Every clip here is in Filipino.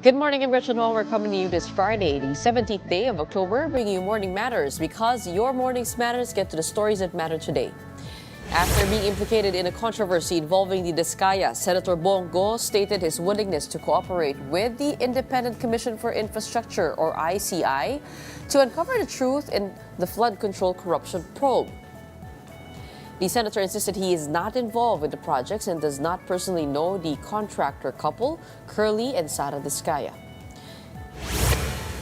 Good morning, I'm Gretchen Ho. We're coming to you this Friday, the 17th day of October, bringing you Morning Matters because your morning's matters get to the stories that matter today. After being implicated in a controversy involving the Discayas, Senator Bong Go stated his willingness to cooperate with the Independent Commission for Infrastructure, or ICI, to uncover the truth in the flood control corruption probe. The senator insisted he is not involved with the projects and does not personally know the contractor couple, Curly and Sara Discaya.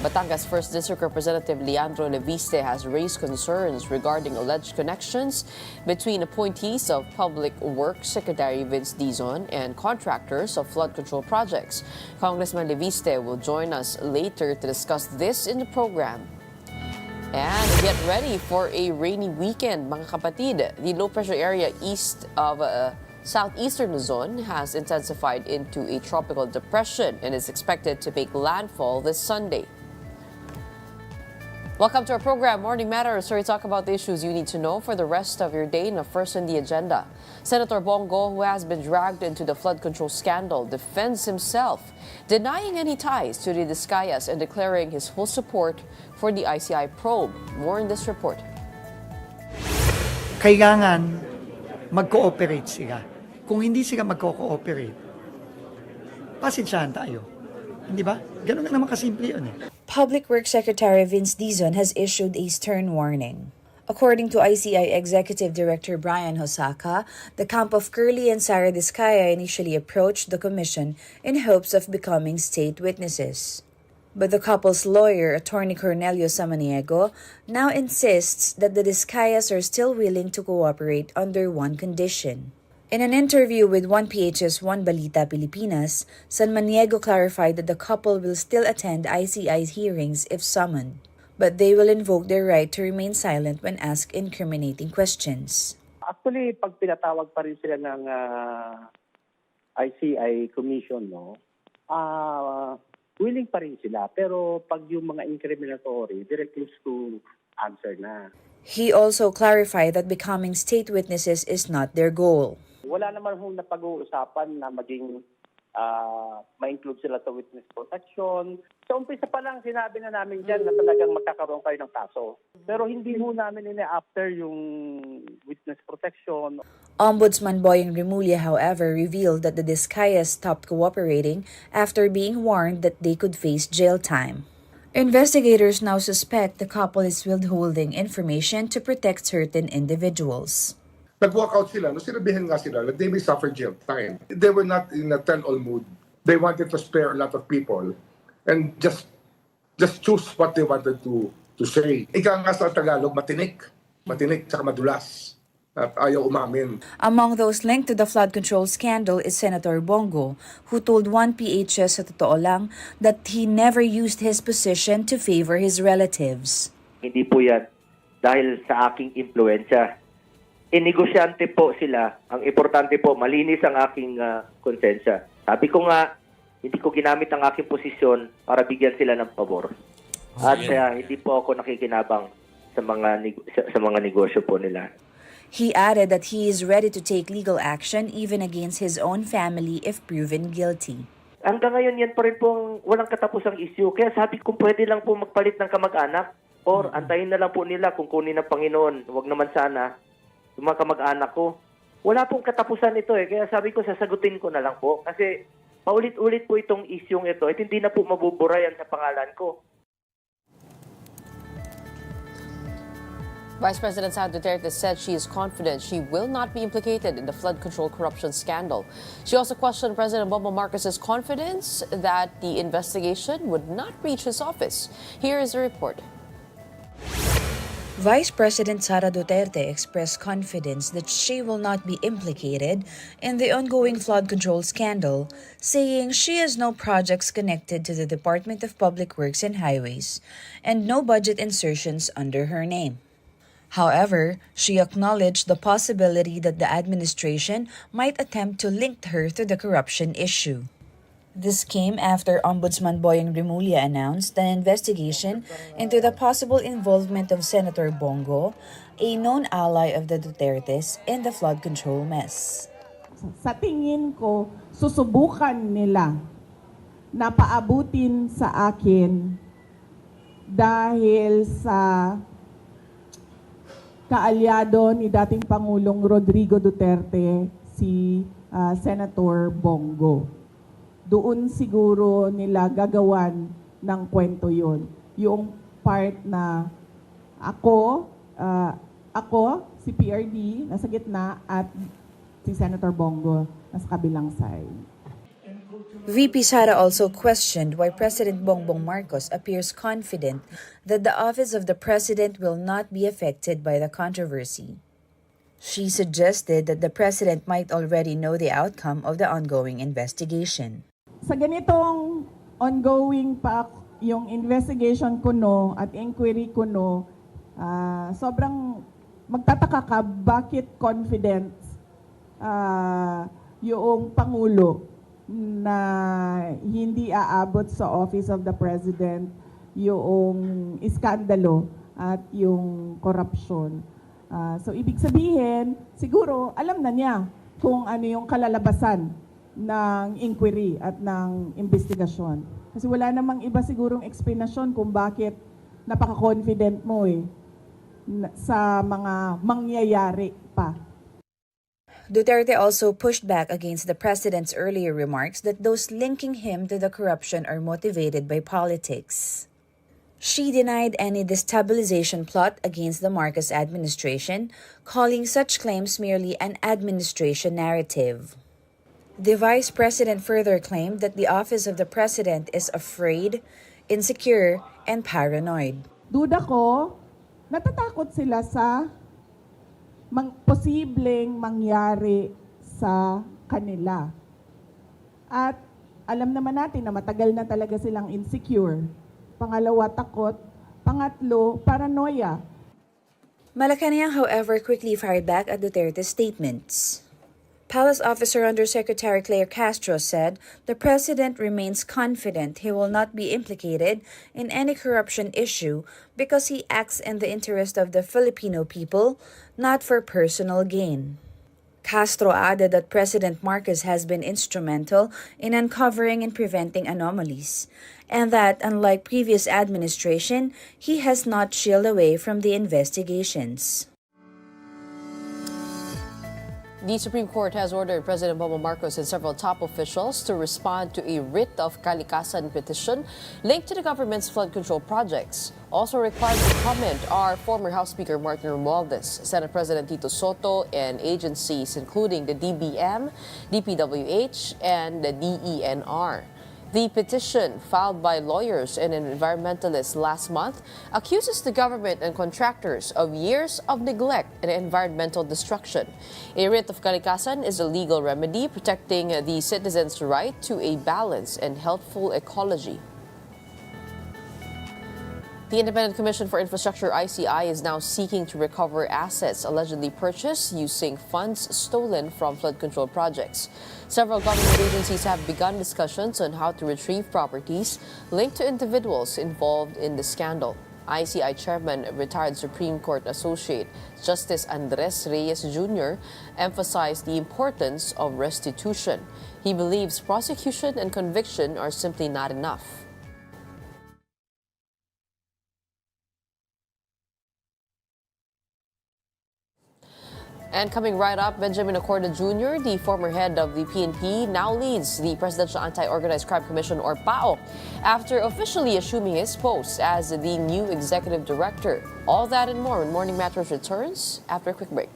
Batangas 1st District Representative Leandro Leviste has raised concerns regarding alleged connections between appointees of Public Works Secretary Vince Dizon and contractors of flood control projects. Congressman Leviste will join us later to discuss this in the program. And get ready for a rainy weekend, mga kapatid. The low-pressure area east of southeastern Luzon has intensified into a tropical depression and is expected to make landfall this Sunday. Welcome to our program, Morning Matters, where we talk about the issues you need to know for the rest of your day. Now, first on the agenda, Senator Bong Go, who has been dragged into the flood control scandal, defends himself, denying any ties to the Discayas and declaring his full support for the ICI probe. More in this report. Kailangan mag-cooperate sila. Kung hindi sila mag-cooperate, pasensyahan tayo. Hindi ba? Ganun lang naman kasimple yun eh. Public Works Secretary Vince Dizon has issued a stern warning. According to ICI Executive Director Brian Hosaka, the camp of Curly and Sara Discaya initially approached the commission in hopes of becoming state witnesses. But the couple's lawyer, Attorney Cornelio Samaniego, now insists that the Discayas are still willing to cooperate under one condition. In an interview with 1PH's One Balita Pilipinas, Samaniego clarified that the couple will still attend ICI's hearings if summoned, but they will invoke their right to remain silent when asked incriminating questions. Actually, pag pinatawag pa rin sila ng ICI Commission, willing pa rin sila. Pero pag yung mga incriminatory, they refuse to answer na. He also clarified that becoming state witnesses is not their goal. Wala naman hong napag-uusapan na maging ma-include sila sa witness protection. Sa umpisa pa lang, sinabi na namin dyan na talagang magkakaroon kayo ng kaso. Pero hindi ho namin ina-after yung witness protection. Ombudsman Boyeng Remulla, however, revealed that the Discayas stopped cooperating after being warned that they could face jail time. Investigators now suspect the couple is withholding information to protect certain individuals. Nag-walk out sila, sinabihan nga sila that they may suffer jail time. They were not in a tell-all mood. They wanted to spare a lot of people and just choose what they wanted to say. Ika nga sa Tagalog, matinik tsaka madulas. At ayaw umamin. Among those linked to the flood control scandal is Senator Bongo, who told 1PHS sa Totoo Lang that he never used his position to favor his relatives. Hindi po yan dahil sa aking impluensya. Negosyante po sila. Ang importante po, malinis ang aking konsensya. Sabi ko nga, hindi ko ginamit ang aking posisyon para bigyan sila ng pabor. At hindi po ako nakikinabang sa mga negosyo po nila. He added that he is ready to take legal action even against his own family if proven guilty. Hanggang ngayon yan pa rin pong walang katapusang issue. Kaya sabi ko pwede lang po magpalit ng kamag-anak or antayin na lang po nila kung kunin ng Panginoon. Huwag naman sana yung mga kamag-anak ko. Wala pong katapusan ito eh. Kaya sabi ko, sasagutin ko na lang po. Kasi paulit-ulit po itong isyong ito at hindi na po mabuburayan sa pangalan ko. Vice President Sara Duterte said she is confident she will not be implicated in the flood control corruption scandal. She also questioned President Bongbong Marcos's confidence that the investigation would not reach his office. Here is the report. Vice President Sara Duterte expressed confidence that she will not be implicated in the ongoing flood control scandal, saying she has no projects connected to the Department of Public Works and Highways and no budget insertions under her name. However, she acknowledged the possibility that the administration might attempt to link her to the corruption issue. This came after Ombudsman Boyeng Remulla announced an investigation into the possible involvement of Senator Bongo, a known ally of the Dutertes, in the flood control mess. Sa tingin ko, susubukan nila na paabutin sa akin dahil sa kaalyado ni dating Pangulong Rodrigo Duterte, si Senator Bong Go. Doon siguro nila gagawan ng kwento yon. Yung part na ako, si PRD, nasa gitna, at si Senator Bongo nasa kabilang side. VP Sara also questioned why President Bongbong Marcos appears confident that the office of the president will not be affected by the controversy. She suggested that the president might already know the outcome of the ongoing investigation. Sa ganitong ongoing pa yung investigation kuno at inquiry kuno, sobrang magtataka ka bakit confident yung Pangulo na hindi aabot sa Office of the President yung iskandalo at yung korupsyon. So ibig sabihin, siguro alam na niya kung ano yung kalalabasan ng inquiry at ng investigasyon. Kasi wala namang iba sigurong explanation kung bakit napaka-confident mo sa mga mangyayari pa. Duterte also pushed back against the president's earlier remarks that those linking him to the corruption are motivated by politics. She denied any destabilization plot against the Marcos administration, calling such claims merely an administration narrative. The vice president further claimed that the office of the president is afraid, insecure, and paranoid. Duda ko, natatakot sila sa posibleng mangyari sa kanila. At alam naman natin na matagal na talaga silang insecure. Pangalawa, takot. Pangatlo, paranoia. Malacanang, however, quickly fired back at Duterte's statements. Palace Officer Undersecretary Claire Castro said the president remains confident he will not be implicated in any corruption issue because he acts in the interest of the Filipino people, not for personal gain. Castro added that President Marcos has been instrumental in uncovering and preventing anomalies, and that, unlike previous administration, he has not shied away from the investigations. The Supreme Court has ordered President Bongbong Marcos and several top officials to respond to a writ of kalikasan petition linked to the government's flood control projects. Also required to comment are former House Speaker Martin Romualdez, Senate President Tito Soto, and agencies including the DBM, DPWH, and the DENR. The petition, filed by lawyers and environmentalists last month, accuses the government and contractors of years of neglect and environmental destruction. A writ of kalikasan is a legal remedy protecting the citizens' right to a balanced and healthful ecology. The Independent Commission for Infrastructure, ICI, is now seeking to recover assets allegedly purchased using funds stolen from flood control projects. Several government agencies have begun discussions on how to retrieve properties linked to individuals involved in the scandal. ICI Chairman, retired Supreme Court Associate Justice Andres Reyes Jr. emphasized the importance of restitution. He believes prosecution and conviction are simply not enough. And coming right up, Benjamin Acorda Jr., the former head of the PNP, now leads the Presidential Anti-Organized Crime Commission, or PAO, after officially assuming his post as the new executive director. All that and more when Morning Matters returns after a quick break.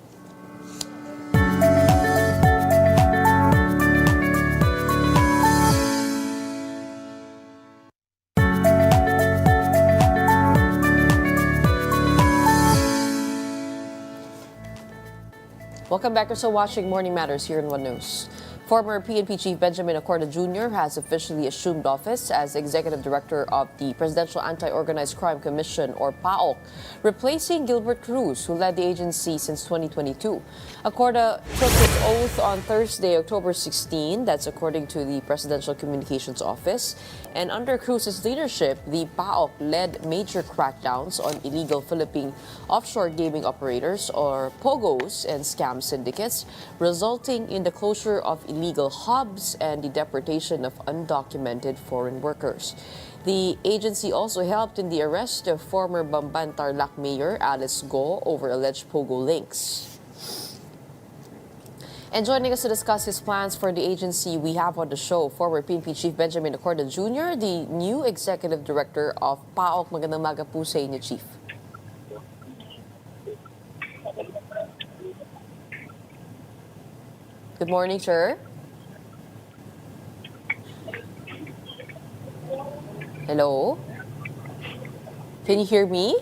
Welcome back. You're still watching Morning Matters here in One News. Former PNP Chief Benjamin Acorda Jr. has officially assumed office as Executive Director of the Presidential Anti-Organized Crime Commission, or PAOC, replacing Gilbert Cruz, who led the agency since 2022. Acorda took his oath on Thursday, October 16. That's according to the Presidential Communications Office. And under Cruz's leadership, the PAOC led major crackdowns on illegal Philippine offshore gaming operators, or POGOs, and scam syndicates, resulting in the closure of illegal hubs and the deportation of undocumented foreign workers. The agency also helped in the arrest of former Bamban Tarlac Mayor Alice Go over alleged POGO links. And joining us to discuss his plans for the agency, we have on the show former PNP Chief Benjamin Acorda Jr., the new Executive Director of PAOK. Magandang umaga po sa inyo, Chief. Good morning, sir. Hello? Can you hear me?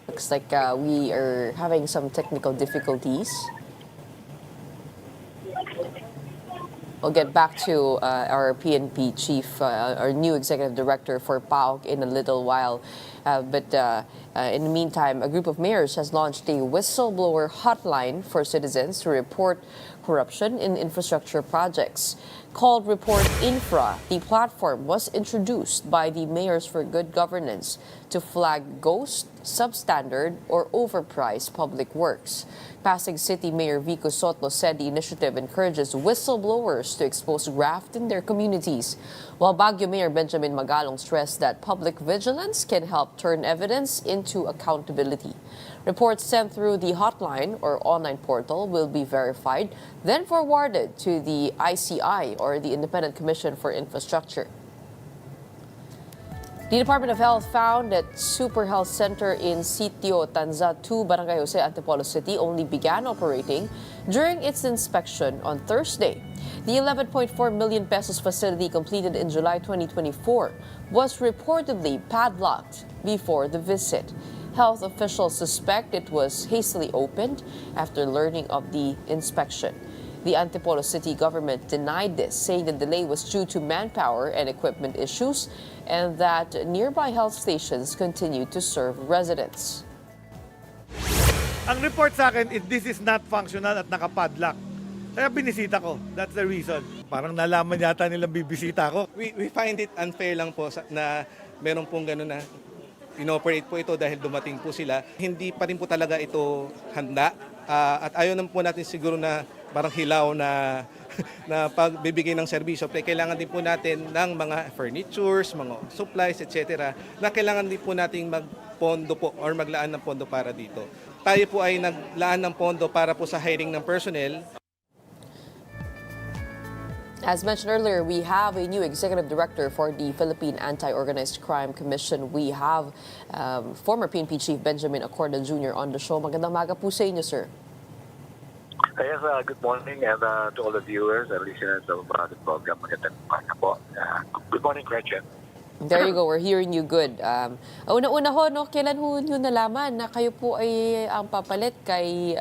Looks like we are having some technical difficulties. We'll get back to our PNP chief, our new executive director for PAOK in a little while. But in the meantime, a group of mayors has launched a whistleblower hotline for citizens to report corruption in infrastructure projects. Called Report Infra, the platform was introduced by the Mayors for Good Governance to flag ghost, substandard, or overpriced public works. Pasig City Mayor Vico Sotlo said the initiative encourages whistleblowers to expose graft in their communities, while Baguio Mayor Benjamin Magalong stressed that public vigilance can help turn evidence into accountability. Reports sent through the hotline or online portal will be verified, then forwarded to the ICI or the Independent Commission for Infrastructure. The Department of Health found that Super Health Center in Sitio Tanza 2, Barangay Jose, Antipolo City only began operating during its inspection on Thursday. The 11.4 million pesos facility completed in July 2024 was reportedly padlocked before the visit. Health officials suspect it was hastily opened after learning of the inspection. The Antipolo City government denied this, saying the delay was due to manpower and equipment issues and that nearby health stations continue to serve residents. Ang report sa akin is this is not functional at nakapadlock. Kaya binisita ko. That's the reason. Parang nalaman yata nilang bibisita ko. We find it unfair lang po na meron pong gano'n na inoperate po ito dahil dumating po sila. Hindi pa rin po talaga ito handa. At ayaw naman po natin siguro na parang hilaw na pagbibigay ng serbisyo. Pero kailangan din po natin ng mga furnitures, mga supplies, etc. na kailangan din po nating magpondo po or maglaan ng pondo para dito. Tayo po ay naglaan ng pondo para po sa hiring ng personnel. As mentioned earlier, we have a new executive director for the Philippine Anti-Organized Crime Commission. We have former PNP Chief Benjamin Acorda Jr. on the show. Magandang umaga po sa inyo, sir. Yes, good morning and to all the viewers and listeners of the program. Magandang umaga po. Good morning, Gretchen. There you go. We're hearing you good. Una-una ho, no, kailan ho nyo nalaman na kayo po ay ang papalit kay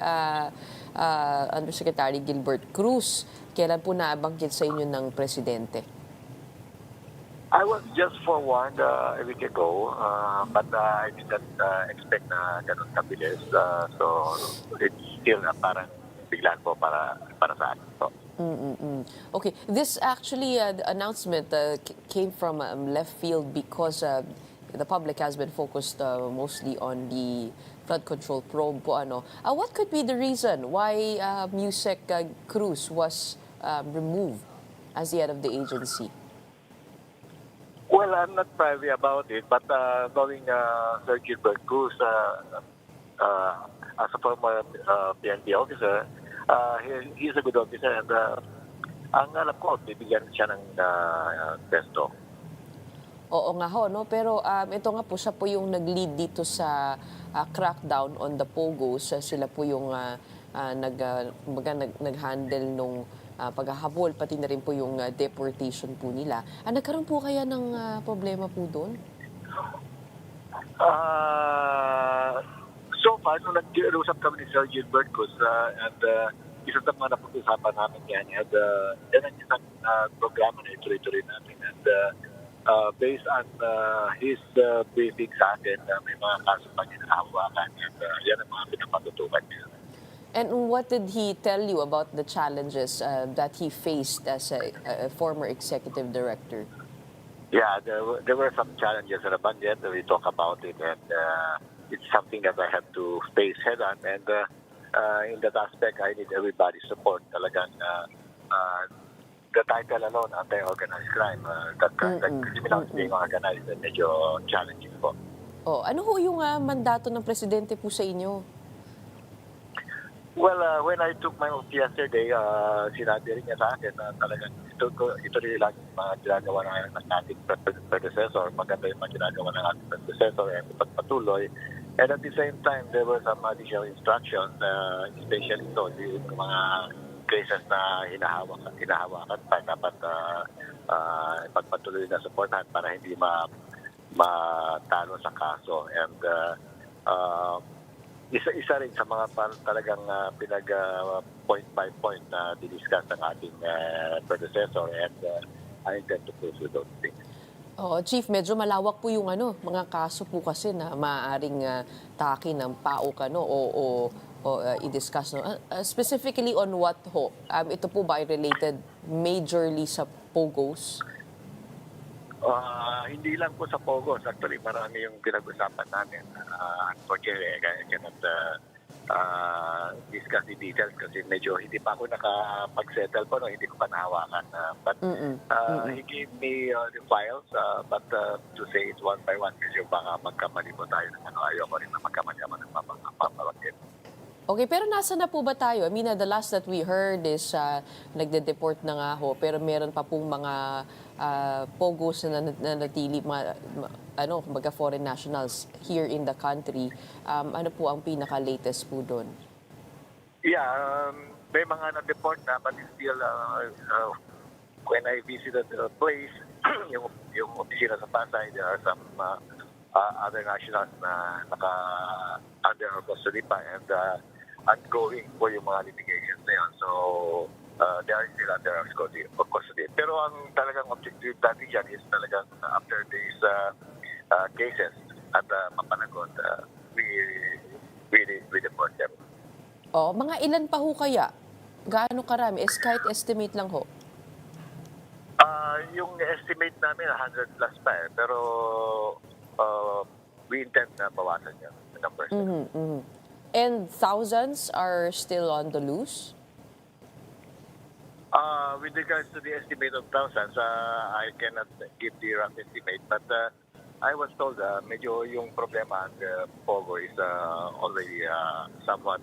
Undersecretary Gilbert Cruz? Kailan po nabanggit sa inyo ng presidente? I was just forewarned a week ago, but I didn't expect na ganun kabilis. So it's still parang biglaan po para sa akin po. Okay, this actually the announcement came from left field because the public has been focused mostly on the flood control probe po. What could be the reason why Musec Cruz was removed as the head of the agency? Well, I'm not privy about it, but knowing Sir Gilbert Cruz as a former PNP officer, he's a good officer and ang alam ko, bibigyan siya ng pesto. Oo nga ho, no? Pero ito nga po, siya po yung nag-lead dito sa crackdown on the POGOs. Sila po yung nag-handle nung paghahabol, pati na rin po yung deportation po nila. Nagkaroon po kaya ng problema po doon? So far, nung nag-usap kami ni Sir Gilbert Cruz and isa sa mga napag-usapan namin yan at yan ang isang programa na ituloy-tuloy natin and based on his briefing sa akin, may mga kaso pa niya nahawakan and yan ang mga pinapatutukan niya. And what did he tell you about the challenges that he faced as a former executive director? Yeah, there were some challenges in the budget. We talk about it, and it's something that I have to face head on. And in that aspect, I need everybody's support. Talagang the title alone, anti-organized crime, that criminals being organized, medyo challenging po. Oh, ano ho yung mandato ng presidente po sa inyo? Well, when I took my oath yesterday, sinabi rin niya sa akin na talagang ito rin lang yung mga ginagawa ng ating predecessor. Maganda yung mga ginagawa ng ating predecessor and pagpatuloy. And at the same time, there were some additional instructions, especially yung mga cases na hinahawakan pa. Dapat pagpatuloy na supportahan para hindi matalo sa kaso. And isa rin sa mga talagang pinag point by point na diniscuss ng ating predecessor, and I intend to pursue those things. Oh, Chief, medyo malawak po yung mga kaso po kasi na maaaring takin ng PAOK o i-discuss. No? Specifically on what ho? Ito po ba ay related majorly sa POGOs? Hindi lang po sa POGOs. Actually, marami yung pinag-usapan namin. Unfortunately, I cannot discuss the details kasi medyo hindi pa ako nakapag-settle po. No? Hindi ko pa nahawakan. But he gave me the files. But to say it one by one, medyo baka magkamali po tayo. Ayoko rin na magkamali ako ng papalagin. Okay, pero nasa na po ba tayo? I mean, the last that we heard is nagde-deport na nga ho, pero meron pa pong mga POGOs na natili, kumbaga foreign nationals here in the country. Ano po ang pinaka-latest po doon? Yeah, may mga na-deport na, but still, when I visited the place, yung opisina sa Pasay, there are some other nationals na under our custody pa, and ongoing po yung mga litigations na yun. So, they are still under our custody. Pero ang talagang objective natin dyan is talagang after these cases at mapanagot, we deport them. Oh, mga ilan pa ho kaya? Gaano karami? Kahit estimate lang ho. Yung estimate namin 100 plus pa pero we intend na bawasan yan, the numbers. And thousands are still on the loose? With regards to the estimate of thousands, I cannot give the rough estimate, but I was told medyo yung problema ang POGO is already somewhat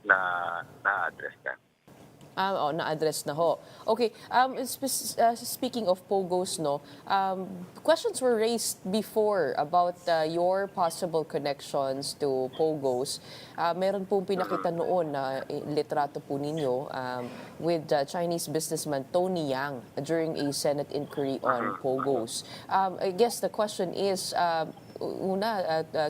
na-address na. Na-address na ho. Okay, speaking of POGOs, questions were raised before about your possible connections to POGOs. Meron pong pinakita noon na litrato po ninyo with Chinese businessman Tony Yang during a Senate inquiry on POGOs. I guess the question is,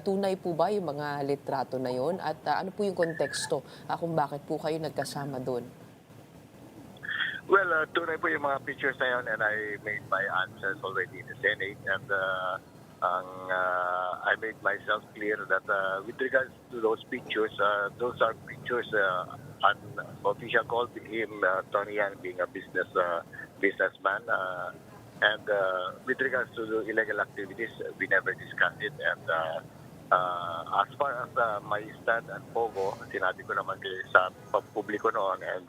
tunay po ba yung mga litrato na yon? At ano po yung konteksto kung bakit po kayo nagkasama doon? Well, tunay po yung mga pictures na yun, and I made my answers already in the Senate, and I made myself clear that with regards to those pictures are pictures on official call with him, Tony Yang being a businessman, and with regards to the illegal activities, we never discussed it, and as far as my stand and POGO, sinabi ko naman sa publiko noon and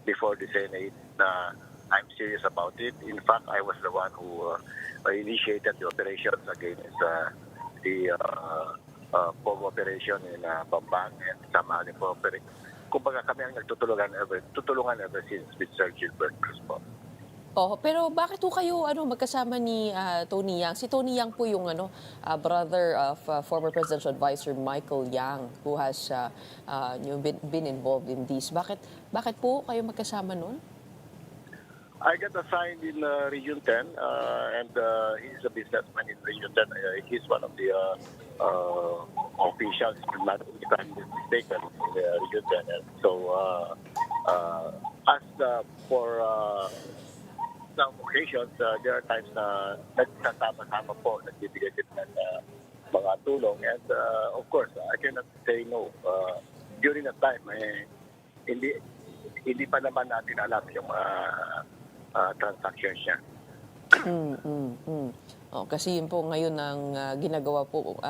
before the Senate na I'm serious about it. In fact, I was the one who initiated the operations against the POGO operation in Bambang and Samali po. Kumbaga kami ang tutulungan ever since with Sir Gilbert Cruz po. Oh, pero bakit po kayo magkasama ni Tony Yang? Si Tony Yang po yung brother of former presidential advisor Michael Yang, who has been involved in this. Bakit po kayo magkasama noon? I got assigned in Region 10 and he's a businessman in Region 10. He's one of the officials in mistaken in Region 10. And so as for some occasions, there are times na nagsasama-sama po, nagbibigay din ng mga tulong. And of course, I cannot say no. During that time, hindi pa naman natin alam yung transactions niya. Oh, kasi yun po ngayon ang ginagawa po,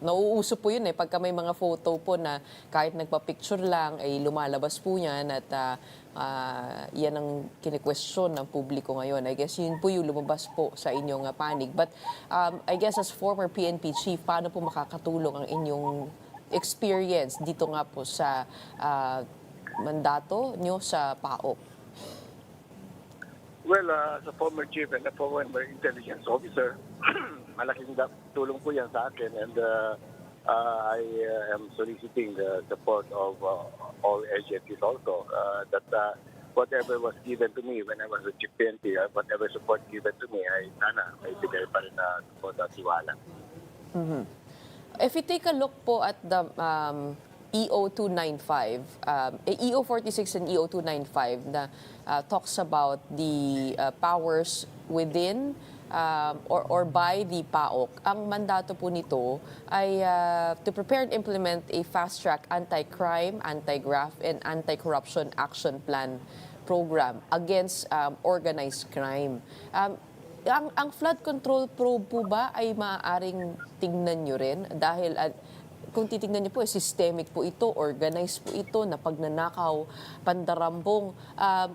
nauuso po yun pagka may mga photo po na kahit nagpa-picture lang ay lumalabas po yan at yan ang kine-question ng publiko ngayon. I guess yun po yung lumabas po sa inyong panig. But I guess as former PNP chief, paano po makakatulong ang inyong experience dito nga po sa mandato nyo sa PAOK? Well, as a former chief and a former intelligence officer, malaking tulong po yan sa akin, and I am soliciting the support of all agencies also, that whatever was given to me when I was a chief PNP, whatever support given to me, ay sana may bigay pa rin na support at tiwala. If you take a look po at the EO295, EO46 and EO295 na talks about the powers within or by the PAOK. Ang mandato po nito ay to prepare and implement a fast-track anti-crime, anti-graft, and anti-corruption action plan program against organized crime. Ang flood control probe po ba ay maaaring tingnan nyo rin? Dahil kung titingnan niyo po, systemic po ito, organized po ito, na pagnanakaw, pandarambong.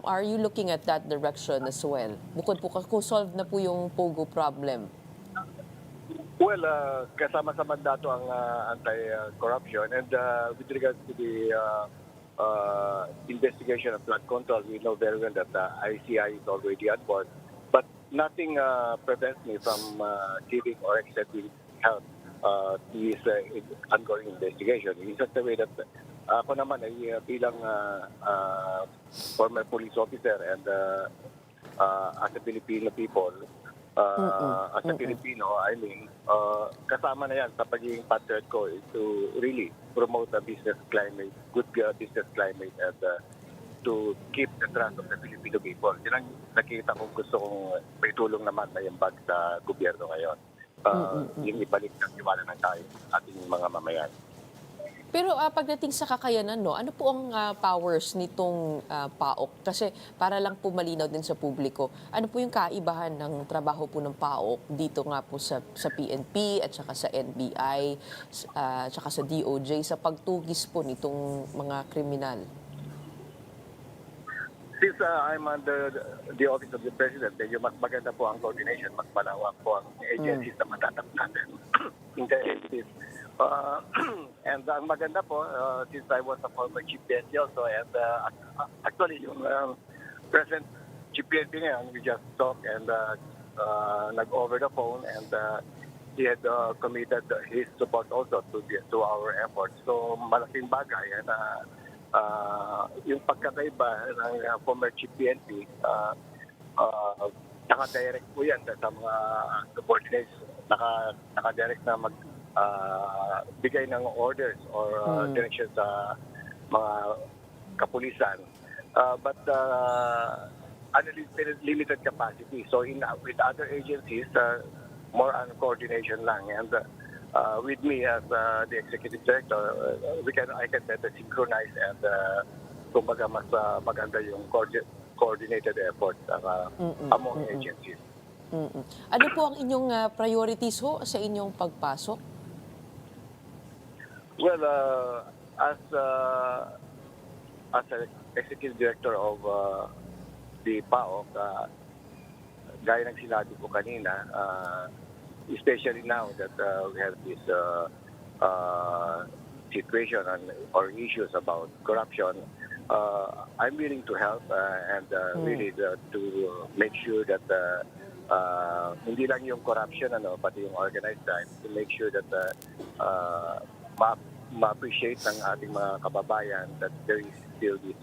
Are you looking at that direction as well? Bukod po kung solve na po yung POGO problem. Well, kasama sa mandato ang anti-corruption, and with regards to the investigation of flood control, we know very well that ICI is already on board. But nothing prevents me from giving or accepting help to this ongoing investigation. In such a way that ako naman ay bilang former police officer and as a Filipino people, as a Filipino, I mean, kasama na yan sa pagiging patriot ko is to really promote a business climate, good business climate, and to keep the trust of the Filipino people. Yan ang nakita kong gusto kong may tulong naman na imbag sa gobyerno ngayon. Yung ibalik ng tiwala ng tayo ating mga mamayan. Pero pagdating sa kakayanan, ano po ang powers nitong PAOK? Kasi para lang po malinaw din sa publiko, ano po yung kaibahan ng trabaho po ng PAOK dito nga po sa PNP at saka sa NBI at saka sa DOJ sa pagtugis po nitong mga kriminal? Since I'm under the office of the President, medyo mas maganda po ang coordination, mas malawak po ang agencies na matatap natin. Intelligence. And ang maganda po, since I was a former Chief PNP also, and actually yung present Chief PNP ngayon, we just talked and nag-over the phone, and he had committed his support also to our efforts. So malaking bagay, and yung pagkakaiba ng former Chief PNP, naka-direct po yan sa mga subordinates, naka-direct na bigay ng orders or direction sa mga kapulisan. But limited capacity. So with other agencies, more on coordination lang. And with me as the executive director, I can better synchronize and kumbaga mas maganda yung coordinated effort among agencies. Ano po ang inyong priorities ho sa inyong pagpasok? Well, as an executive director of the PAOK, gaya ng sinabi ko kanina, especially now that we have this situation or issues about corruption, I'm willing to help and really to make sure that hindi lang yung corruption, pati yung organized crime, to make sure that ma-appreciate ng ating mga kababayan that there is still this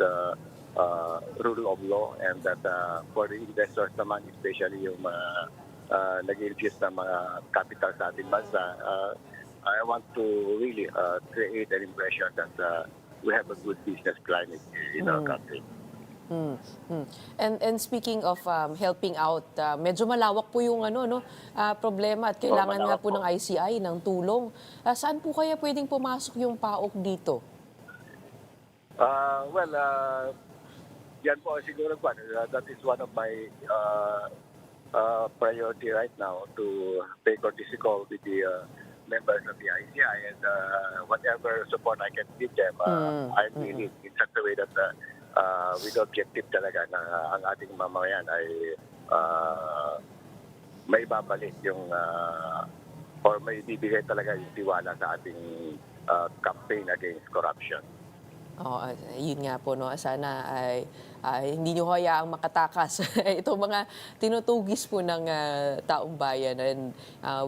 rule of law, and that for the investors naman, especially yung nag-invest ng mga capital sa ating bansa, I want to really create an impression that we have a good business climate in our country. And speaking of helping out, medyo malawak po yung problema at kailangan nga po ng ICI ng tulong. Saan po kaya pwedeng pumasok yung PAOK dito? Yan po siguro, that is one of my priority right now to pay courtesy call with the members of the ICI, and whatever support I can give them, I'll do it in such a way that with the objective talaga na ang ating mamamayan ay may babalik yung or may bibigay talaga yung tiwala sa ating campaign against corruption. Yun nga po, no? Sana ay hindi nyo hayaang makatakas itong mga tinutugis po ng taong bayan. And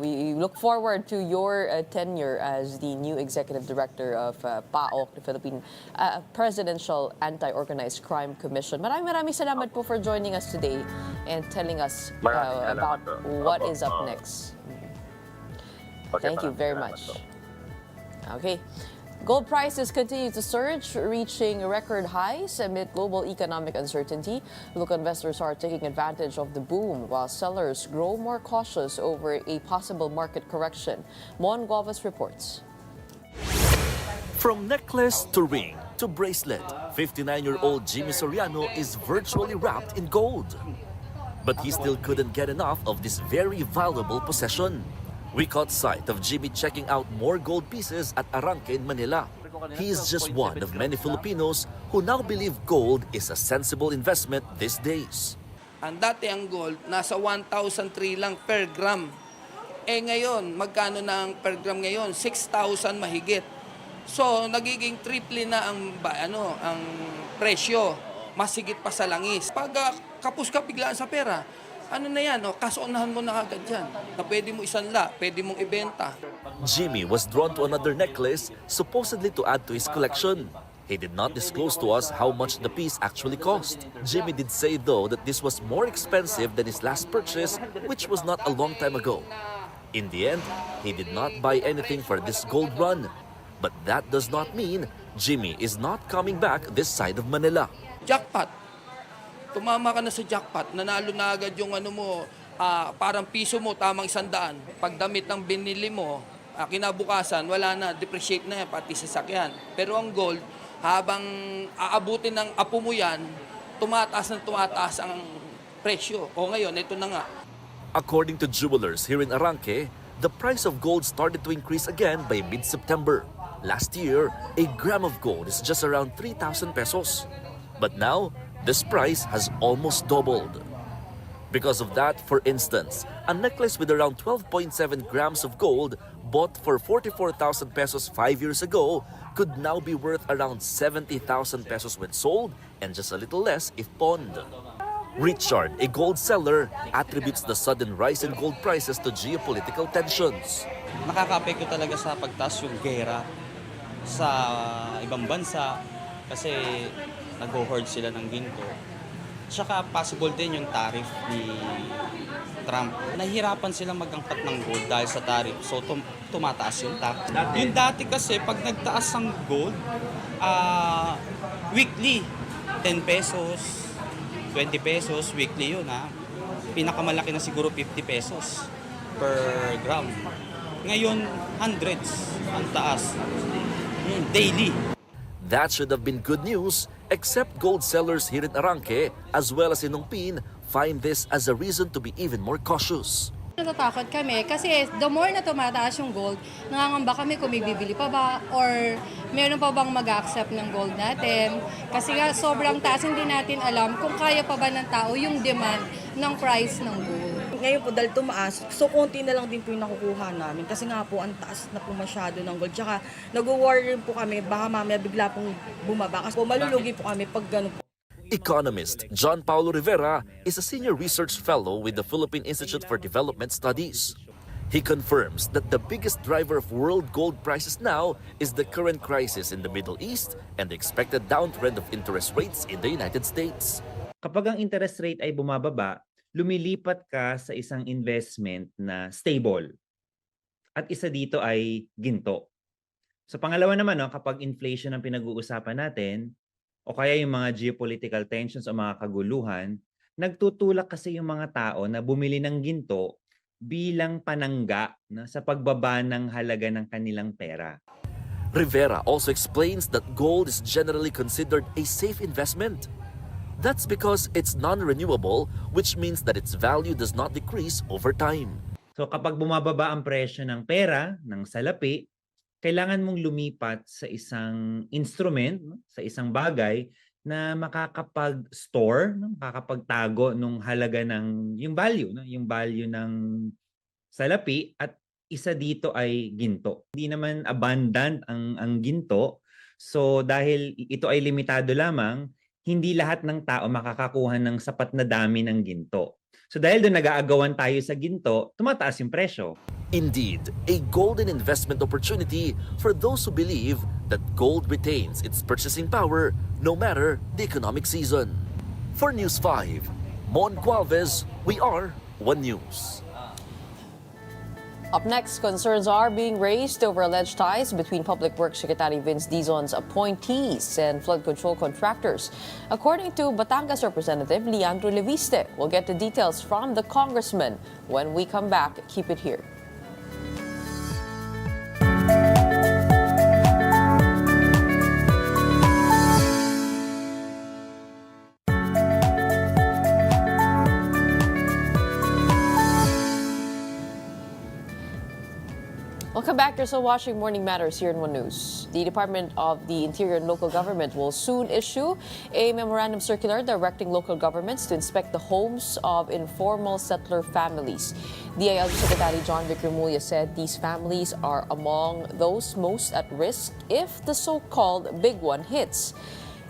we look forward to your tenure as the new Executive Director of PAOK, the Philippine Presidential Anti-Organized Crime Commission. Maraming salamat po for joining us today and telling us about what is up next. Okay, Thank you very much. Okay. Gold prices continue to surge, reaching record highs amid global economic uncertainty. Local investors are taking advantage of the boom, while sellers grow more cautious over a possible market correction. Mon Govas reports. From necklace to ring to bracelet, 59-year-old Jimmy Soriano is virtually wrapped in gold. But he still couldn't get enough of this very valuable possession. We caught sight of Jimmy checking out more gold pieces at Arranque in Manila. He is just one of many Filipinos who now believe gold is a sensible investment these days. Ang dati ang gold, nasa 1,003 lang per gram. Ngayon, magkano na ang per gram ngayon? 6,000 mahigit. So, nagiging triple na ang presyo. Masigit pa sa langis. Pag kapos ka biglaan sa pera, ano na yan, kasuunahan mo na agad yan. Na pwede mo isanla, pwede mong ibenta. Jimmy was drawn to another necklace supposedly to add to his collection. He did not disclose to us how much the piece actually cost. Jimmy did say though that this was more expensive than his last purchase, which was not a long time ago. In the end, he did not buy anything for this gold run. But that does not mean Jimmy is not coming back this side of Manila. Jackpot. Tumama ka na sa jackpot, nanalo na agad yung parang piso mo, tamang 100. Pag damit ng binili mo, kinabukasan, wala na, depreciate na yan, pati sasakyan. Pero ang gold, habang aabutin ng apo mo yan, tumataas ang presyo. Ngayon, ito na nga. According to jewelers here in Arranque, the price of gold started to increase again by mid-September. Last year, a gram of gold is just around 3,000 pesos. But now, this price has almost doubled. Because of that, for instance, a necklace with around 12.7 grams of gold bought for 44,000 pesos 5 years ago could now be worth around 70,000 pesos when sold and just a little less if pawned. Richard, a gold seller, attributes the sudden rise in gold prices to geopolitical tensions. Nakaka-apekto talaga sa pagtaas yung gera sa ibang bansa kasi nag-hoard sila ng ginto. Tsaka possible din yung tariff ni Trump. Nahihirapan silang mag-angkat ng gold dahil sa tariff. So tumataas yung tax. Yung dati kasi pag nagtaas ang gold, weekly, 10 pesos, 20 pesos, weekly yun ha. Pinakamalaki na siguro 50 pesos per gram. Ngayon, hundreds ang taas. Daily. That should have been good news, except gold sellers here in Arranque, as well as in Ongpin, find this as a reason to be even more cautious. Natatakot kami kasi the more na tumataas yung gold, nangangamba kami kung may bibili pa ba or meron pa bang mag-accept ng gold natin. Kasi nga sobrang taas, hindi natin alam kung kaya pa ba ng tao yung demand ng price ng gold. Ngayon po dahil tumaas, so konti na lang din po yung nakukuha namin. Kasi nga po ang taas na po masyado ng gold. Tsaka nag-worry rin po kami, baka mamaya bigla pong bumaba. Kasi po malulugi po kami pag gano'n po. Economist John Paulo Rivera is a senior research fellow with the Philippine Institute for Development Studies. He confirms that the biggest driver of world gold prices now is the current crisis in the Middle East and the expected downtrend of interest rates in the United States. Kapag ang interest rate ay bumababa, lumilipat ka sa isang investment na stable. At isa dito ay ginto. So pangalawa naman, kapag inflation ang pinag-uusapan natin, o kaya yung mga geopolitical tensions o mga kaguluhan, nagtutulak kasi yung mga tao na bumili ng ginto bilang panangga sa pagbaba ng halaga ng kanilang pera. Rivera also explains that gold is generally considered a safe investment. That's because it's non-renewable, which means that its value does not decrease over time. So kapag bumababa ang presyo ng pera, ng salapi, kailangan mong lumipat sa isang instrument, no? Sa isang bagay na makakapag-store, no? Makakapagtago ng halaga ng yung value, no? Yung value ng salapi, at isa dito ay ginto. Hindi naman abundant ang ginto. So dahil ito ay limitado lamang, hindi lahat ng tao makakakuha ng sapat na dami ng ginto. So dahil doon nag-aagawan tayo sa ginto, tumataas yung presyo. Indeed, a golden investment opportunity for those who believe that gold retains its purchasing power no matter the economic season. For News 5, Mon Gualvez, we are One News. Up next, concerns are being raised over alleged ties between Public Works Secretary Vince Dizon's appointees and flood control contractors. According to Batangas Representative Leandro Leviste, we'll get the details from the congressman when we come back. Keep it here. Welcome back. You're still watching Morning Matters here in One News. The Department of the Interior and Local Government will soon issue a memorandum circular directing local governments to inspect the homes of informal settler families. DILG Secretary John Vic Remulla said these families are among those most at risk if the so-called big one hits.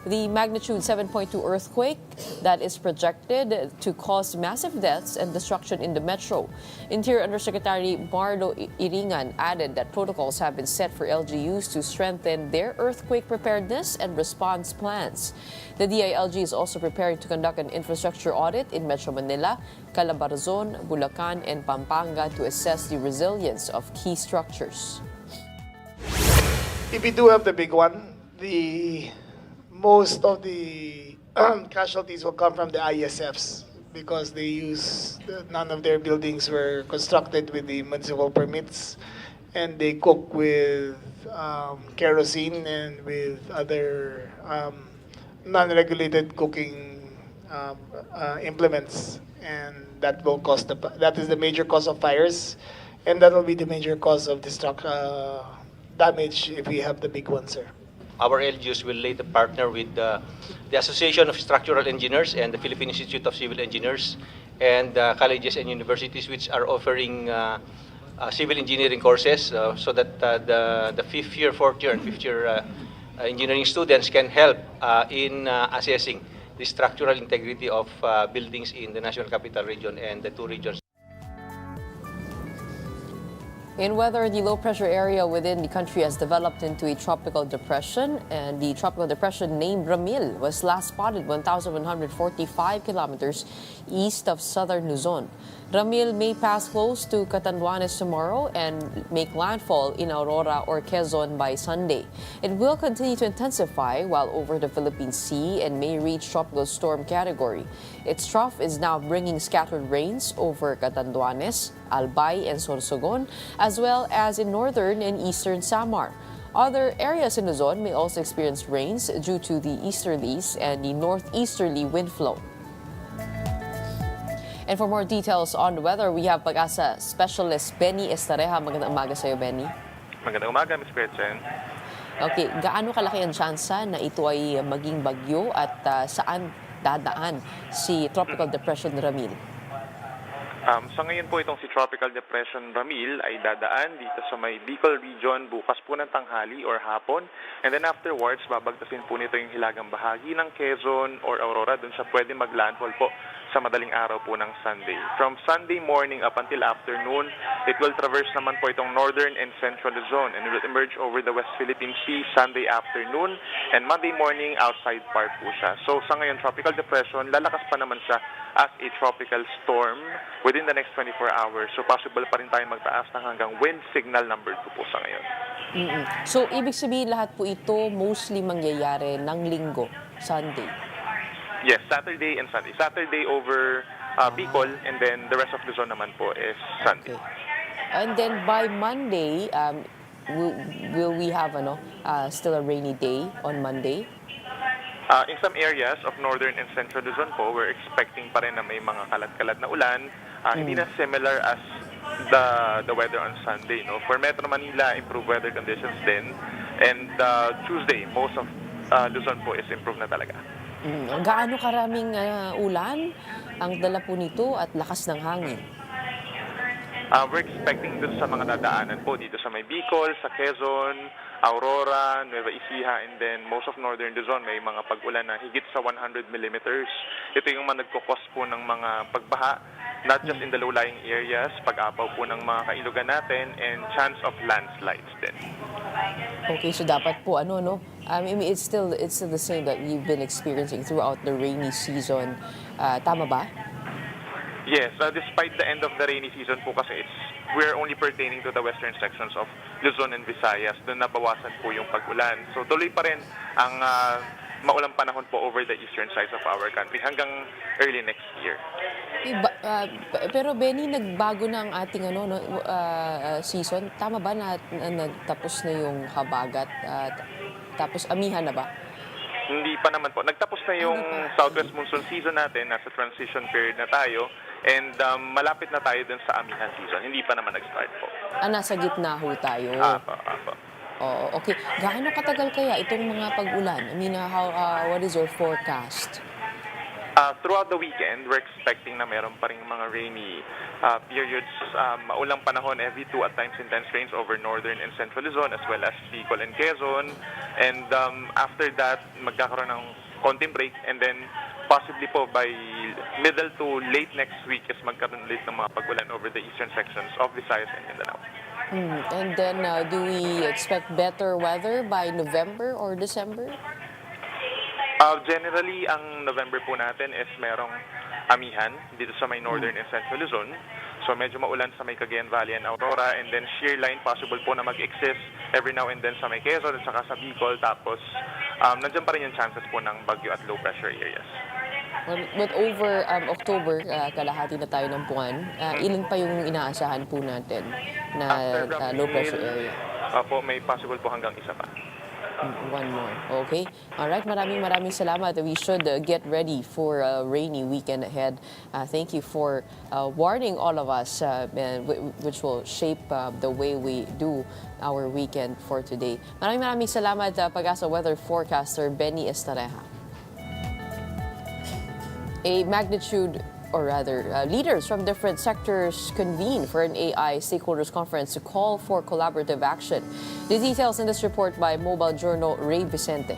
The magnitude 7.2 earthquake that is projected to cause massive deaths and destruction in the metro. Interior Undersecretary Marlo Iringan added that protocols have been set for LGUs to strengthen their earthquake preparedness and response plans. The DILG is also preparing to conduct an infrastructure audit in Metro Manila, Calabarzon, Bulacan, and Pampanga to assess the resilience of key structures. If we do have the big one, most of the casualties will come from the ISFs because none of their buildings were constructed with the municipal permits, and they cook with kerosene and with other non-regulated cooking implements, and that is the major cause of fires, and that will be the major cause of damage if we have the big one, sir. Our LGUs will later partner with the Association of Structural Engineers and the Philippine Institute of Civil Engineers and colleges and universities which are offering civil engineering courses so that the fifth year, fourth year, and fifth year engineering students can help in assessing the structural integrity of buildings in the National Capital Region and the two regions. In weather, the low-pressure area within the country has developed into a tropical depression, and the tropical depression named Ramil was last spotted 1,145 kilometers east of southern Luzon. Ramil may pass close to Catanduanes tomorrow and make landfall in Aurora or Quezon by Sunday. It will continue to intensify while over the Philippine Sea and may reach tropical storm category. Its trough is now bringing scattered rains over Catanduanes, Albay, and Sorsogon, as well as in northern and eastern Samar. Other areas in Luzon may also experience rains due to the easterlies and the northeasterly wind flow. And for more details on the weather, we have Pag-asa specialist Benny Estareja. Magandang umaga sa iyo, Benny. Magandang umaga, Ms. Gretchen. Okay, gaano kalaki ang tsansa na ito ay maging bagyo at saan dadaan si Tropical Depression Ramil? So ngayon po itong si Tropical Depression Ramil ay dadaan dito sa may Bicol region bukas po ng tanghali or hapon. And then afterwards, babagtasin po nito yung hilagang bahagi ng Quezon or Aurora. Doon siya pwede mag-landfall po sa madaling araw po ng Sunday. From Sunday morning up until afternoon, it will traverse naman po itong northern and central Luzon and it will emerge over the West Philippine Sea Sunday afternoon and Monday morning outside part po siya. So sa ngayon, Tropical Depression, lalakas pa naman siya as a tropical storm within the next 24 hours. So possible pa rin tayo magtaas ng hanggang wind signal number 2 po sa ngayon. So ibig sabihin lahat po ito mostly mangyayari ng linggo, Sunday? Yes, Saturday and Sunday. Saturday over Bicol and then the rest of Luzon naman po is Sunday. And then by Monday, will we have still a rainy day on Monday? In some areas of northern and central Luzon po, we're expecting pa rin na may mga kalat-kalat na ulan. Hindi na similar as the weather on Sunday. No? For Metro Manila, improved weather conditions din. And Tuesday, most of Luzon po is improved na talaga. Gaano karaming ulan ang dala po nito at lakas ng hangin? We're expecting dun sa mga dadaanan po dito sa may Bicol, sa Quezon, Aurora, Nueva Ecija, and then most of northern Luzon may mga pag-ulan na higit sa 100 millimeters. Ito yung mga nagkukos po ng mga pagbaha, not just in the low-lying areas, pag-apaw po ng mga kailugan natin, and chance of landslides din. Okay, so dapat po I mean, it's still the same that you've been experiencing throughout the rainy season. Tama ba? Yes, despite the end of the rainy season po kasi we're only pertaining to the western sections of Luzon and Visayas. Doon nabawasan po yung pag-ulan. So tuloy pa rin ang maulang panahon po over the eastern sides of our country hanggang early next year. Pero Benny, nagbago na ang ating season. Tama ba na nagtapos na yung habagat? Tapos amihan na ba? Hindi pa naman po. Nagtapos na yung southwest monsoon season natin. Nasa transition period na tayo. And malapit na tayo dun sa amihan season. Hindi pa naman nag-start po. Nasa gitna ho tayo. Apo. Oo, okay. Gaano katagal kaya itong mga pag-ulan? I mean, what is your forecast? Throughout the weekend, we're expecting na meron pa rin mga rainy periods, maulang panahon every 2 at times intense rains over northern and central Luzon as well as Bicol and Quezon. And after that, magkakaroon ng konting break and then possibly po by middle to late next week is magkaroon ulit ng mga pag-ulan over the eastern sections of Discayas and Mindanao. And then, do we expect better weather by November or December? Generally, ang November po natin is merong amihan dito sa may northern and central Luzon. So medyo maulan sa may Cagayan Valley and Aurora, and then shear line possible po na mag-exist every now and then sa may Quezon at saka sa Bicol. Tapos nandiyan pa rin yung chances po ng bagyo at low pressure areas. But over October, kalahati na tayo ng buwan, ilan pa yung inaasahan po natin na low pressure area? Po, may possible po hanggang isa pa. One more. Okay. All right. Maraming salamat. We should get ready for a rainy weekend ahead. Thank you for warning all of us, which will shape the way we do our weekend for today. Maraming salamat, Pag-asa weather forecaster Benny Estareja. Leaders from different sectors convene for an AI stakeholders conference to call for collaborative action. The details in this report by Mobile Journal Ray Vicente.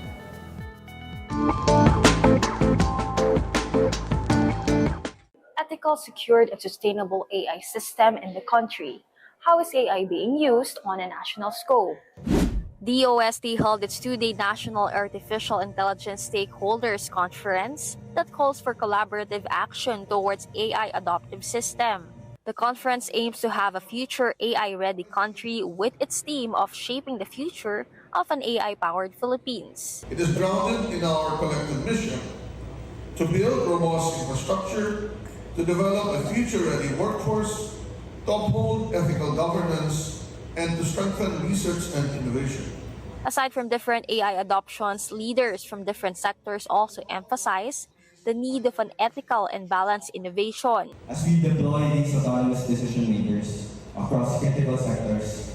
Ethical, secured, and sustainable AI system in the country. How is AI being used on a national scope? DOST held its 2-day National Artificial Intelligence Stakeholders Conference that calls for collaborative action towards AI adoptive system. The conference aims to have a future AI-ready country with its theme of shaping the future of an AI-powered Philippines. It is grounded in our collective mission to build robust infrastructure, to develop a future-ready workforce, to uphold ethical governance, and to strengthen research and innovation. Aside from different AI adoptions, leaders from different sectors also emphasize the need of an ethical and balanced innovation. As we deploy these autonomous decision makers across critical sectors,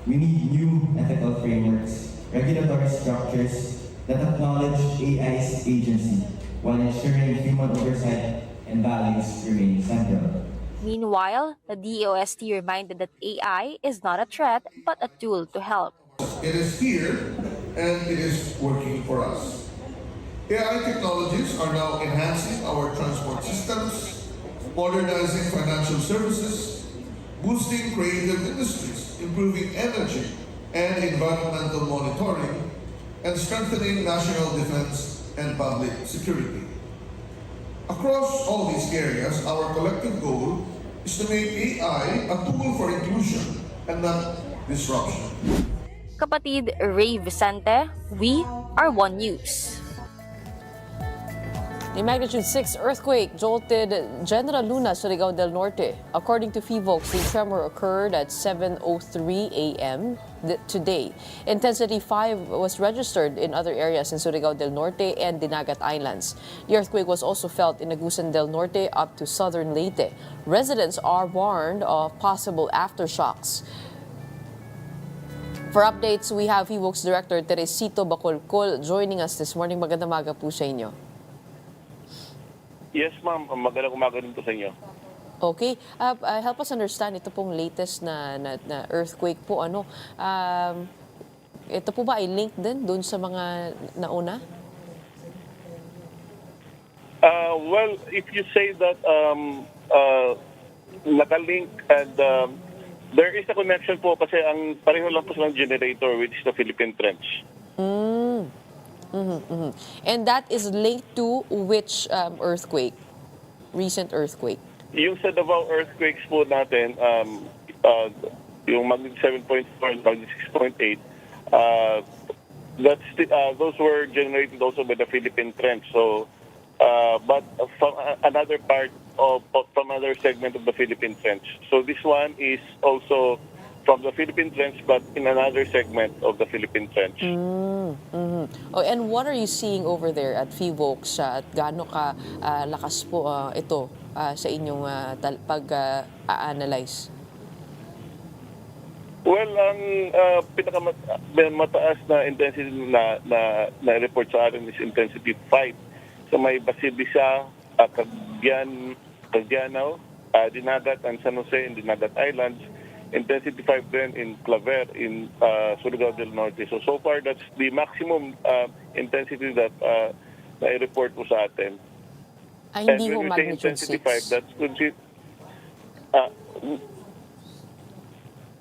we need new ethical frameworks, regulatory structures that acknowledge AI's agency while ensuring human oversight and values remain central. Meanwhile, the DOST reminded that AI is not a threat but a tool to help. It is here and it is working for us. AI technologies are now enhancing our transport systems, modernizing financial services, boosting creative industries, improving energy and environmental monitoring, and strengthening national defense and public security. Across all these areas, our collective goal is to make AI a tool for inclusion and not disruption. Kapatid Ray Vicente, we are One News. A magnitude 6 earthquake jolted General Luna, Surigao del Norte. According to PHIVOLCS, the tremor occurred at 7:03 a.m. today. Intensity 5 was registered in other areas in Surigao del Norte and Dinagat Islands. The earthquake was also felt in Agusan del Norte up to southern Leyte. Residents are warned of possible aftershocks. For updates, we have PHIVOLCS Director Teresito Bacolcol joining us this morning. Magandang umaga po sa inyo. Yes, ma'am. Magandang umaga rin po sa inyo. Okay. Help us understand ito pong latest na earthquake po. Ito po ba ay link din doon sa mga nauna? Well, if you say that nakalink and there is a connection po kasi ang pareho lang po silang generator which is the Philippine Trench. And that is linked to which earthquake? Recent earthquake? Yung sa Davao earthquakes po natin, yung magnitude 7.4 and magnitude 6.8, those were generated also by the Philippine Trench. So, but from another part from another segment of the Philippine Trench. So this one is also from the Philippine Trench, but in another segment of the Philippine Trench. Oh, and what are you seeing over there at PHIVOLCS at gaano ka lakas po ito sa inyong pag-analyze? Well, ang pinakamataas na intensity na report sa atin is intensity 5 sa may Basibisa, Cagdianao, Dinagat and San Jose and Dinagat Islands. Intensity 5 din in Claver in Surigao del Norte. So far, that's the maximum intensity that na-report po sa atin. Hindi ho magnitude 6? Intensity 5, that's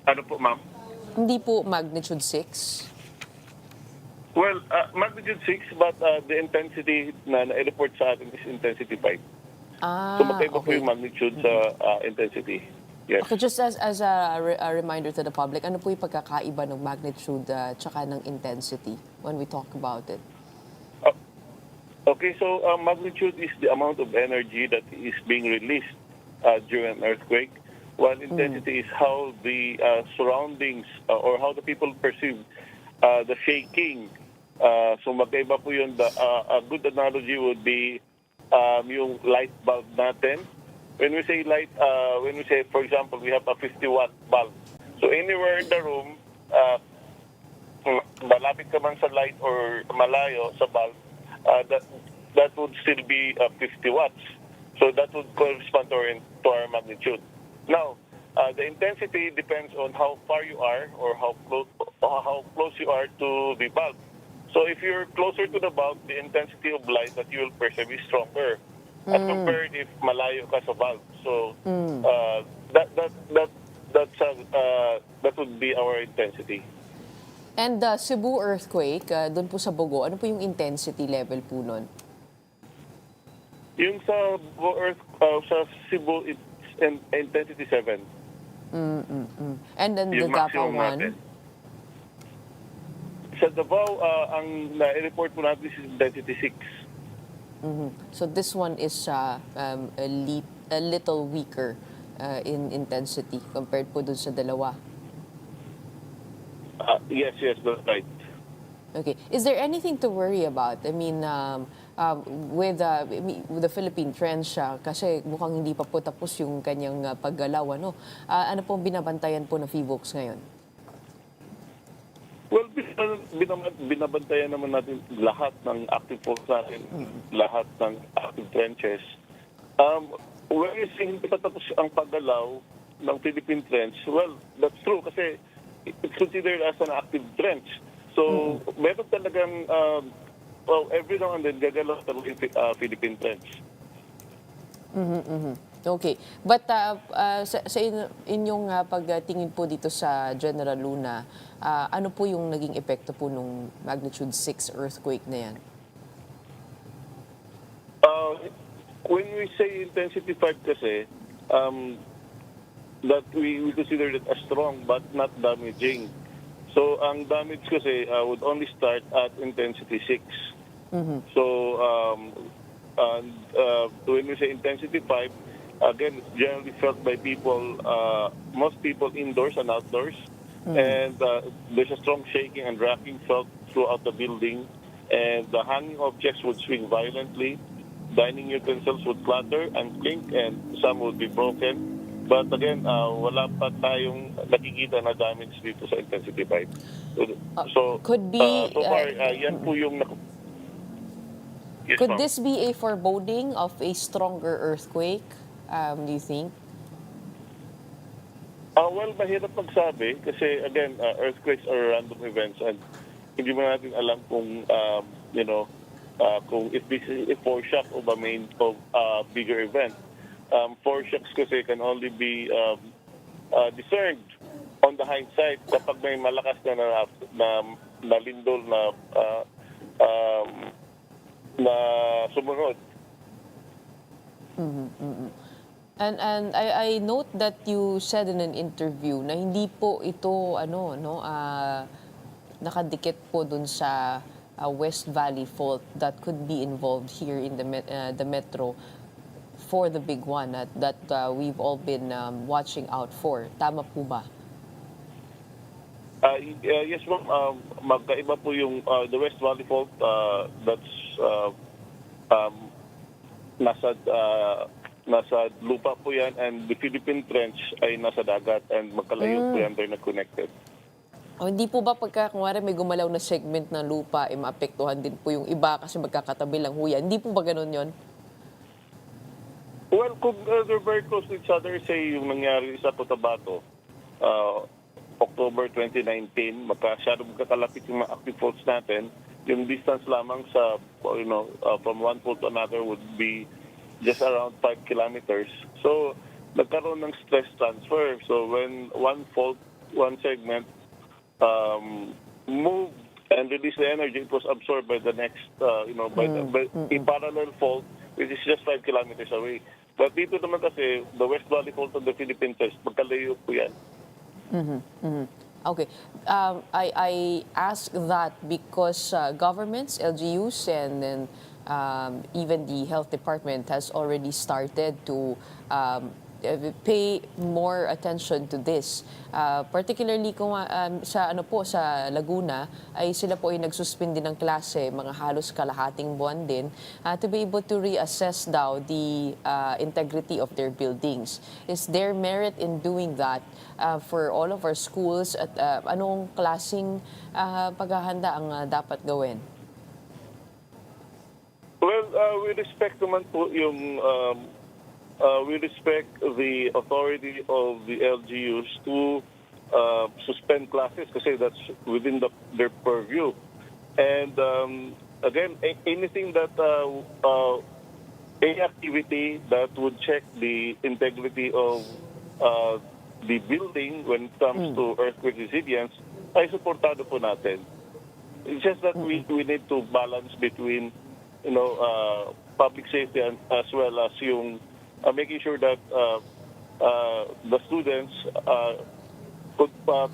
ano po, ma'am? Hindi po magnitude 6? Well, magnitude 6, but the intensity na na-report sa atin is intensity 5. So magkaiba po yung magnitude sa intensity. Yes. Okay, just as a reminder to the public, ano po yung pagkakaiba ng magnitude tsaka ng intensity when we talk about it? Okay, so magnitude is the amount of energy that is being released during an earthquake, while intensity is how the surroundings or how the people perceive the shaking. So magkaiba po yun. A good analogy would be yung light bulb natin. When we say light, for example, we have a 50-watt bulb. So anywhere in the room, malapit ka man sa light or malayo sa bulb, that would still be 50 watts. So that would correspond to our magnitude. Now, the intensity depends on how far you are or how close you are to the bulb. So if you're closer to the bulb, the intensity of light that you will perceive is stronger. As compared if malayo ka sa bulb. So that would be our intensity. And the Cebu earthquake, doon po sa Bogo, ano po yung intensity level po nun? Yung sa Cebu, it's intensity 7. And then the Davao one? Sa Davao, ang na-report po natin is intensity 6. So this one is a little weaker in intensity compared po dun sa dalawa. Yes, that's right. Okay. Is there anything to worry about? I mean, with the Philippine Trench, kasi mukhang hindi pa po tapos yung kanyang paggalaw, ano? Ano pong binabantayan po ng PHIVOLCS ngayon? Well, binabantayan naman natin lahat ng active force natin, lahat ng active trenches. When you say hindi pa tapos ang paggalaw ng Philippine Trench, well, that's true kasi it's considered as an active trench. So, meron talagang, every now and then, gagalaw talaga yung Philippine Trench. Okay. But sa inyong pagtingin po dito sa General Luna, ano po yung naging epekto po nung magnitude 6 earthquake na yan? When we say intensity 5 kasi, that we consider it as strong but not damaging. So, ang damage kasi would only start at intensity 6. So, And when we say intensity 5, again, it's generally felt by people, most people indoors and outdoors. And there's a strong shaking and rocking felt throughout the building. And the hanging objects would swing violently. Dining utensils would clatter and clink, and some would be broken. But again, wala pa tayong nakikita na damage dito sa intensity 5. So, Could be, so far, yan po yung... Yes, could ma'am. this be a foreboding of a stronger earthquake, do you think? Well, mahirap magsabi kasi again, earthquakes are random events and hindi mo natin alam kung, kung if this is a foreshock of a main of bigger event. Foreshocks kasi can only be discerned on the hindsight kapag may malakas na lindol na sumunod. And I note that you said in an interview na hindi po ito nakadikit po dun sa West Valley Fault that could be involved here in the metro for the big one that we've all been watching out for. Tama po ba? Yes, ma'am. Magkaiba po yung the West Valley Fault that's nasa lupa po yan, and the Philippine Trench ay nasa dagat, and magkalayo po yan, they're not connected. O, hindi po ba pagka kunwari may gumalaw na segment ng lupa, maapektuhan din po yung iba kasi magkakatabi lang ho yan? Hindi po ba ganun yun? Well, kung they're very close to each other, say yung nangyari sa Cotabato, October 2019, masyadong magkakalapit yung mga active faults natin, yung distance lamang sa, from one fault to another would be just around 5 kilometers. So, nagkaroon ng stress transfer. So, when one fault, one segment moved and released the energy, it was absorbed by the next, by a parallel fault, which is just 5 kilometers away. But dito naman kasi, the West Valley Fault of the Philippine Test, magkalayo po yan. Okay. I ask that because governments, LGUs, and then even the health department has already started to pay more attention to this. Particularly kung sa Laguna ay sila po ay nagsuspindi ng klase, mga halos kalahating buwan din, to be able to reassess daw the integrity of their buildings. Is there merit in doing that for all of our schools, at anong klaseng paghahanda ang dapat gawin? Well, we respect naman po yung we respect the authority of the LGUs to suspend classes kasi that's within their purview. And again, anything that any activity that would check the integrity of the building when it comes to earthquake resilience ay suportado po natin. It's just that we need to balance between public safety and as well as yung making sure that the students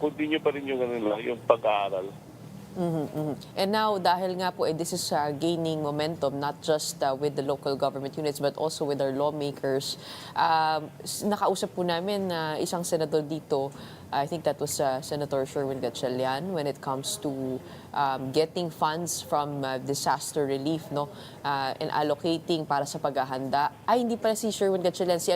continue pa rin yung pag-aaral. And now, dahil nga po, this is gaining momentum, not just with the local government units, but also with our lawmakers. Nakausap po namin isang senador dito, I think that was Senator Sherwin Gatchalian, when it comes to getting funds from disaster relief, and allocating para sa paghahanda. Ay, hindi pala si Sherwin Gatchalian, si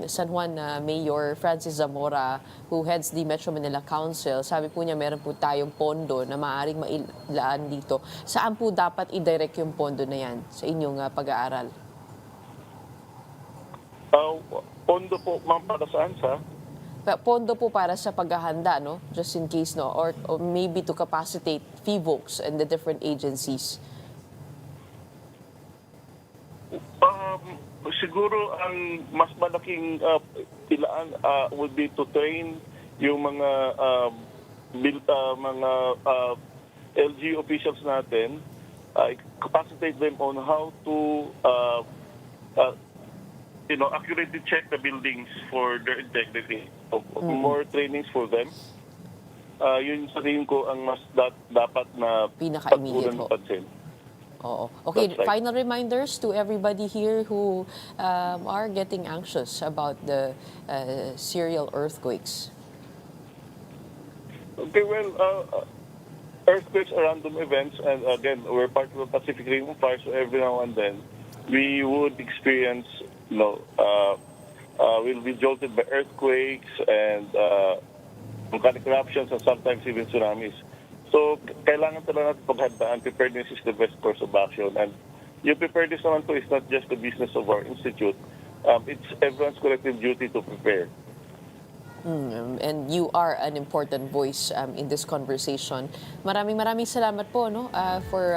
San Juan Mayor Francis Zamora, who heads the Metro Manila Council. Sabi po niya, meron po tayong pondo na maaaring mailaan dito. Saan po dapat i-direct yung pondo na yan sa inyong pag-aaral? Pondo po, ma'am, para saan sa? Pondo po para sa paghahanda, just in case, or maybe to capacitate FIVOLCs and the different agencies. Siguro ang mas malaking ilaan would be to train yung mga LG officials natin, capacitate them on how to accurately check the buildings for their integrity. More trainings for them. Yun sa tingin ko ang mas dapat na pinaka-immediate pagtuunan ng pansin. Oo. Okay, That's right. final reminders to everybody here who are getting anxious about the serial earthquakes. Okay, well, earthquakes are random events, and again, we're part of the Pacific Ring of Fire, so every now and then we would experience, we'll be jolted by earthquakes and volcanic eruptions and sometimes even tsunamis. So, kailangan talaga natin paghandaan. Preparedness is the best course of action. And yung preparedness naman po is not just the business of our institute. It's everyone's collective duty to prepare. And you are an important voice in this conversation. Maraming salamat po for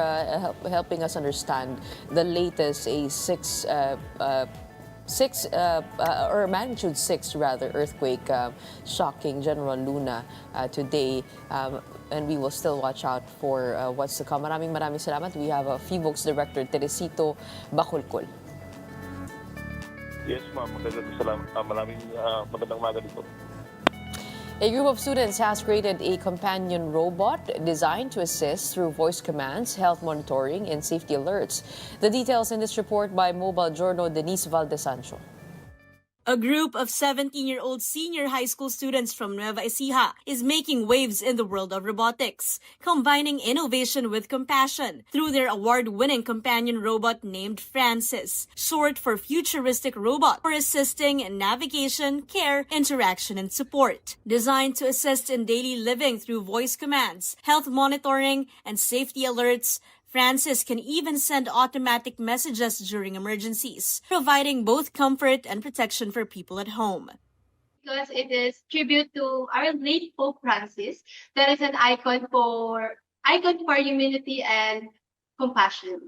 helping us understand the latest or magnitude 6 rather earthquake shocking General Luna today, and we will still watch out for what's to come. Maraming salamat. We have PHIVOLCS Director Teresito Bacolcol. Yes, ma'am. Maraming magandang umaga dito. A group of students has created a companion robot designed to assist through voice commands, health monitoring, and safety alerts. The details in this report by Mobile Journal Denise Valdesancho. A group of 17-year-old senior high school students from Nueva Ecija is making waves in the world of robotics, combining innovation with compassion through their award-winning companion robot named Francis, short for Futuristic Robot, for assisting in navigation, care, interaction, and support. Designed to assist in daily living through voice commands, health monitoring, and safety alerts, Francis can even send automatic messages during emergencies, providing both comfort and protection for people at home. Because it is tribute to our late Pope Francis, that is an icon for humanity and compassion.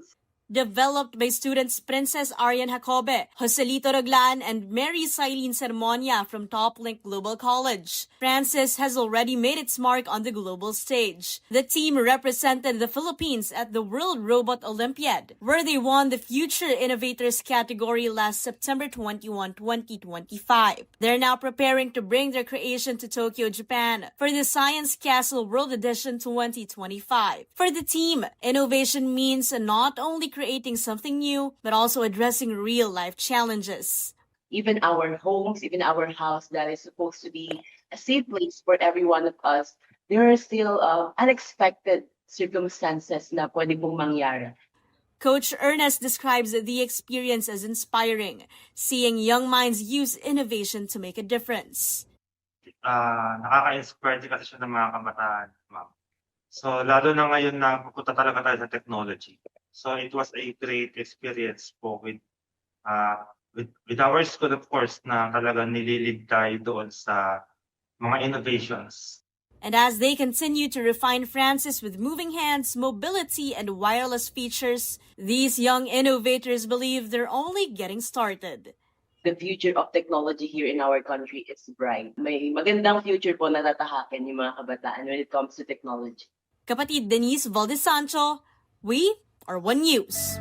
Developed by students Princess Arian Jacobe, Joselito Roglan, and Mary Silene Sermonia from TopLink Global College, Francis has already made its mark on the global stage. The team represented the Philippines at the World Robot Olympiad, where they won the Future Innovators category last September 21, 2025. They're now preparing to bring their creation to Tokyo, Japan, for the Science Castle World Edition 2025. For the team, innovation means not only creating something new, but also addressing real-life challenges. Even our homes, even our house that is supposed to be a safe place for every one of us, there are still unexpected circumstances na pwede pong mangyari. Coach Ernest describes the experience as inspiring, seeing young minds use innovation to make a difference. Nakaka-inspire din kasi siya ng mga kabataan, ma'am. So, lalo na ngayon na pupunta talaga tayo sa technology. So, it was a great experience po with our school, of course, na talagang nililid tayo doon sa mga innovations. And as they continue to refine Francis with moving hands, mobility, and wireless features, these young innovators believe they're only getting started. The future of technology here in our country is bright. May magandang future po na tatahakin yung mga kabataan when it comes to technology. Kapatid Denise Valdesancho, we are One News.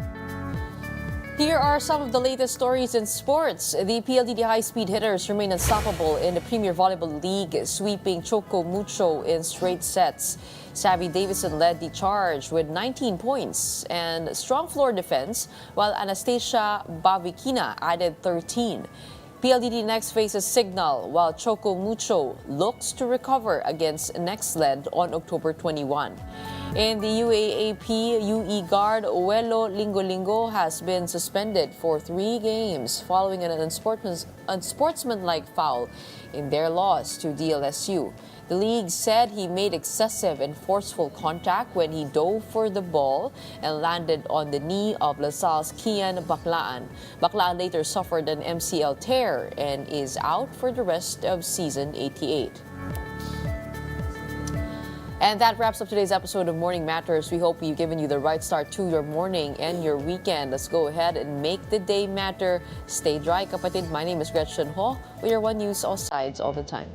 Here are some of the latest stories in sports. The PLDT high-speed hitters remain unstoppable in the Premier Volleyball League, sweeping Choco Mucho in straight sets. Savvy Davison led the charge with 19 points and strong floor defense, while Anastasia Bavikina added 13. PLDT next faces Signal, while Choco Mucho looks to recover against Nextled on October 21. In the UAAP, UE guard Uelo Lingo has been suspended for 3 games following an unsportsmanlike foul in their loss to DLSU. The league said he made excessive and forceful contact when he dove for the ball and landed on the knee of LaSalle's Kian Baclaan. Baclaan later suffered an MCL tear and is out for the rest of season 88. And that wraps up today's episode of Morning Matters. We hope we've given you the right start to your morning and your weekend. Let's go ahead and make the day matter. Stay dry, kapatid. My name is Gretchen Ho. We are One News, all sides, all the time.